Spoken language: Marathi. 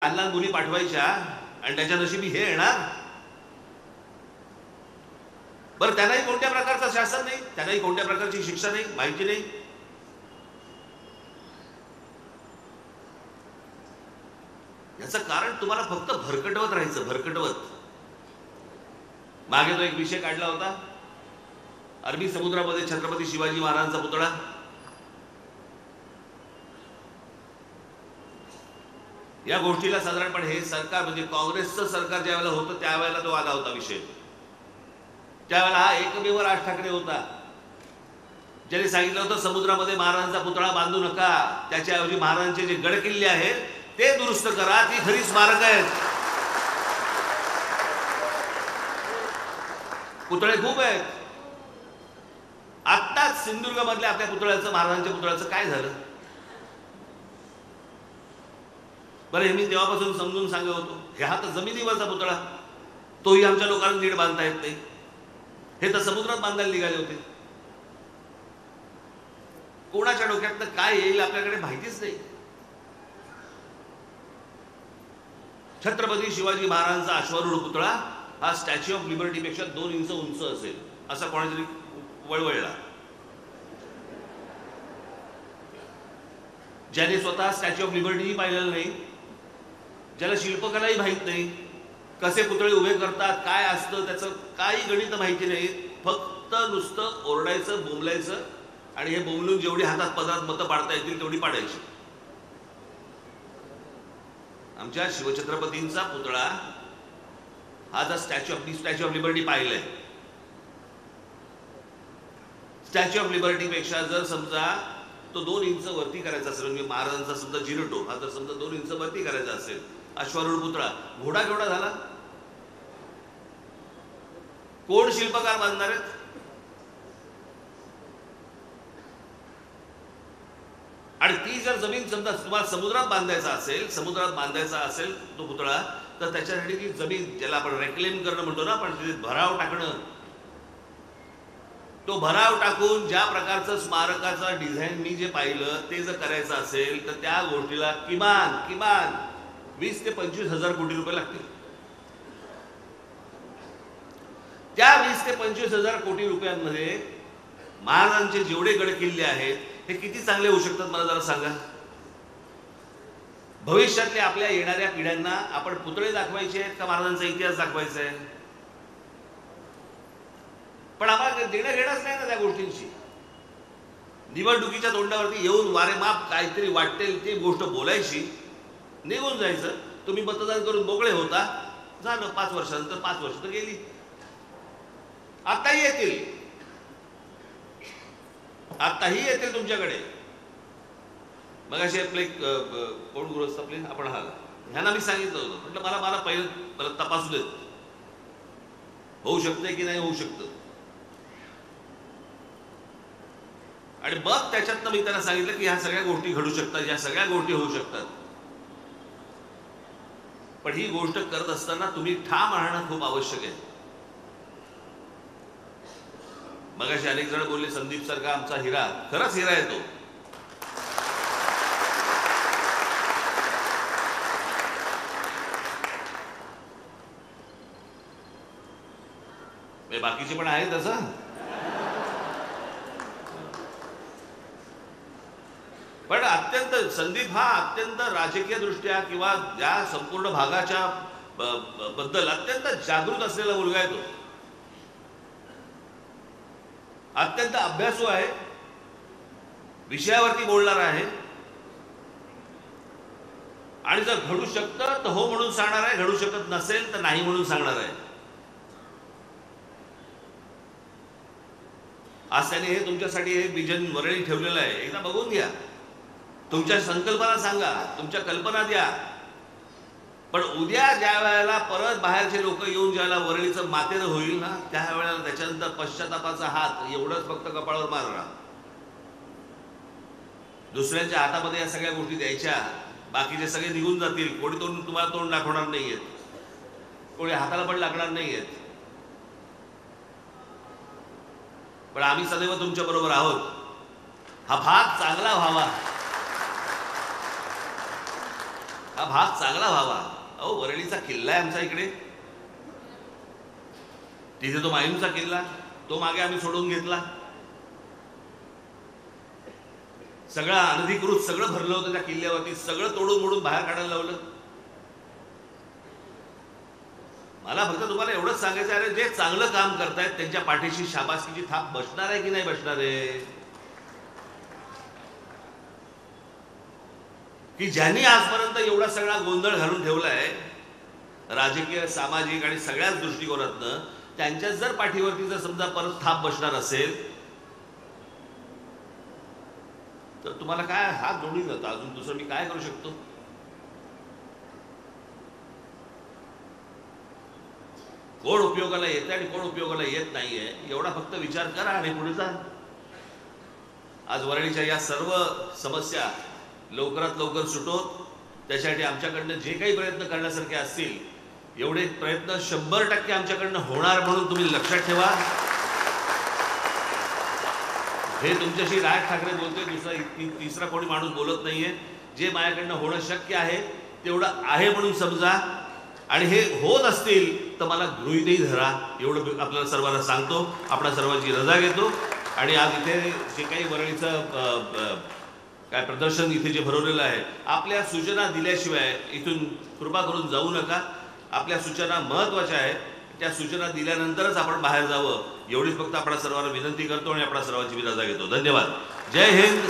लहान लहान मुली पाठवायच्या आणि त्याच्या नशिबी हे येणार. बरं, त्यांनाही कोणत्या प्रकारचं शासन नाही, त्यांनाही कोणत्या प्रकारची शिक्षा नाही, माहिती नाही. याचं कारण तुम्हाला फक्त भरकटवत राहायचं, भरकटवत. मागे तो एक विषय काढला होता, अरबी समुद्रामध्ये छत्रपती शिवाजी महाराजांचा पुतळा. या गोष्टीला साधारणपणे हे सरकार म्हणजे काँग्रेसचं सरकार ज्या वेळेला होतं त्यावेळेला तो आला होता विषय. त्यावेळेला हा एकमेव राज ठाकरे होता ज्याने सांगितलं होतं समुद्रामध्ये महाराजांचा पुतळा बांधू नका, त्याच्याऐवजी महाराजांचे जे गड किल्ले आहेत ते दुरुस्त करा, ती खरी स्मारक आहेत. पुतळे खूप आहेत. आत्ताच सिंधुदुर्ग मधल्या आपल्या पुतळ्याचं, महाराजांच्या पुतळ्याचं काय झालं बरं? हे मी तेव्हापासून समजून सांगत होतो. हे हा तर जमिनीवरचा पुतळा, तोही आमच्या लोकांना नीट बांधता येत नाही. हे तर समुद्रात बांधायला निघाले होते. कोणाच्या डोक्यात काय येईल आपल्याकडे माहितीच नाही. छत्रपती शिवाजी महाराजांचा अश्वारूढ पुतळा हा स्टॅच्यू ऑफ लिबर्टी पेक्षा 2 इंच उंच असेल असा कोणातरी वळवळला. ज्याने स्वतः स्टॅच्यू ऑफ लिबर्टीही पाहिलेलं नाही, ज्याला शिल्पकलाही माहित नाही, कसे पुतळे उभे करतात, काय असतं त्याचं काही गणित माहिती नाही, फक्त नुसतं ओरडायचं, बोंबलायचं आणि हे बोंबलून जेवढी हातात पदरात मतं पाडता येतील तेवढी पाडायची. आमच्या शिवछत्रपतींचा पुतळा हा जर स्टॅच्यू ऑफ लिबर्टी पाहिलंय, स्टॅच्यू ऑफ लिबर्टी पेक्षा जर समजा तो 2 इंच वरती करायचा असेल, म्हणजे महाराजांचा समजा जिरटो हा जर समजा 2 इंच वरती करायचा असेल, अश्वारूढ पुतळा, घोडा केवढा झाला? कोण शिल्पकार बांधणार आहेत? आणि ती जर जमीन समजा तुम्हाला समुद्रात बांधायचा असेल तो पुतळा, तर त्याच्यासाठी ती जमीन ज्याला आपण रेक्लेम करणं म्हणतो ना आपण, तिथे भराव टाकणं, तो भराव टाकून ज्या प्रकारचं स्मारकाचा डिझाईन मी जे पाहिलं ते जर करायचं असेल तर त्या गोष्टीला किमान 20 ते 25 हजार कोटी रुपये लागतील. त्या 20 ते 25 हजार कोटी रुपयांमध्ये महाराजांचे जेवढे गड किल्ले आहेत हे किती चांगले होऊ शकतात मला जरा सांगा. भविष्यातल्या आपल्या येणाऱ्या पिढ्यांना आपण पुतळे दाखवायचे आहेत का महाराजांचा इतिहास दाखवायचा आहे? पण आम्हाला देणं घेणंच नाही ना त्या गोष्टींची. निवडणुकीच्या तोंडावरती येऊन वारेमाप काहीतरी वाटेल ती गोष्ट बोलायची, निघून जायचं. तुम्ही मतदान करून मोकळे होता, झालं. 5 वर्षानंतर 5 वर्ष तर गेली. आताही येतील तुमच्याकडे. मग असे आपले कोण गृहस्थ आपले आपण ह्यांना मी सांगितलं होतं, म्हटलं मला पहिलं तपासू देत, होऊ शकते की नाही होऊ शकतं. आणि मग त्याच्यातनं मी त्यांना सांगितलं की ह्या सगळ्या गोष्टी घडू शकतात, ह्या सगळ्या गोष्टी होऊ शकतात. पण ही गोष्ट करत असताना तुम्ही ठाम राहणं खूप आवश्यक आहे. मगाशी अनेक जण बोलले संदीप सारखा आमचा हिरा, खरंच हिरा आहे तो. बाकीचे पण आहेत तसं. पण संदीप हा अत्यंत राजकीय दृष्ट्या किंवा या संपूर्ण भागाच्या बद्दल अत्यंत जागृत असलेला मुलगा आहे तो. अत्यंत अभ्यासू आहे, विषयावरती बोलणार आहे आणि जर घडू शकतं तर हो म्हणून सांगणार आहे, घडू शकत नसेल तर नाही म्हणून सांगणार आहे. आज त्याने हे तुमच्यासाठी हे विजन वरळी ठेवलेलं आहे. एकदा बघून घ्या, तुमच्या संकल्पना सांगा, तुमच्या कल्पना द्या. पण उद्या ज्या वेळेला परत बाहेरचे लोक येऊन ज्यावेळेला वरळीचं मातेरं होईल ना, त्यावेळेला त्याच्यानंतर पश्चातापाचा हात एवढंच फक्त कपाळावर मारणार. दुसऱ्यांच्या हातामध्ये या सगळ्या गोष्टी द्यायच्या, बाकीचे सगळे निघून जातील. कोणी तुम्हाला तोंड दाखवणार नाहीयेत, कोणी हाताला पण लागणार नाहीयेत. पण आम्ही सदैव तुमच्या बरोबर आहोत. हा भाग चांगला व्हावा, हा भाग चांगला व्हावा. अहो, वरळीचा किल्ला आहे आमचा इकडे, तिथे तो मायूंचा किल्ला, तो मागे आम्ही सोडून घेतला. सगळं अनधिकृत सगळं भरलं होतं त्या किल्ल्यावरती, सगळं तोडून मोडून बाहेर काढायला लावलं. मला फक्त तुम्हाला एवढंच सांगायचं आहे, जे चांगलं काम करतायत त्यांच्या पाठीशी शाबासकीची थाप बसणार आहे की नाही बसणार आहे? की ज्यांनी आजपर्यंत एवढा सगळा गोंधळ घालून ठेवलाय राजकीय, सामाजिक आणि सगळ्याच दृष्टिकोनातनं, त्यांच्याच जर पाठीवरती जर समजा परत थाप बसणार असेल तर तुम्हाला काय हात जोडून जातं, अजून दुसरं मी काय करू शकतो? कोण उपयोगाला येतं आणि कोण उपयोगाला येत नाहीये एवढा फक्त विचार करा आणि पुढे जा. आज वरळीच्या या सर्व समस्या लवकरात लवकर सुटोत, त्यासाठी आमच्याकडनं जे काही प्रयत्न करण्यासारखे असतील एवढे प्रयत्न 100% आमच्याकडनं होणार म्हणून तुम्ही लक्षात ठेवा. हे तुमच्याशी राज ठाकरे बोलतोय, दुसरा तिसरा कोणी माणूस बोलत नाहीये. जे माझ्याकडनं होणं शक्य आहे तेवढं आहे म्हणून समजा, आणि हे होत असतील तर मला गृहीतही धरा, एवढं आपल्याला सर्वांना सांगतो. आपल्या सर्वांची रजा घेतो आणि आज इथे जे काही वरळीचं काय प्रदर्शन इथे जे भरवलेलं आहे, आपल्या सूचना दिल्याशिवाय इथून कृपा करून जाऊ नका. आपल्या सूचना महत्त्वाच्या आहेत, त्या सूचना दिल्यानंतरच आपण बाहेर जावं एवढीच फक्त आपल्या सर्वांना विनंती करतो आणि आपल्या सर्वांची मी रजा घेतो. धन्यवाद. जय हिंद.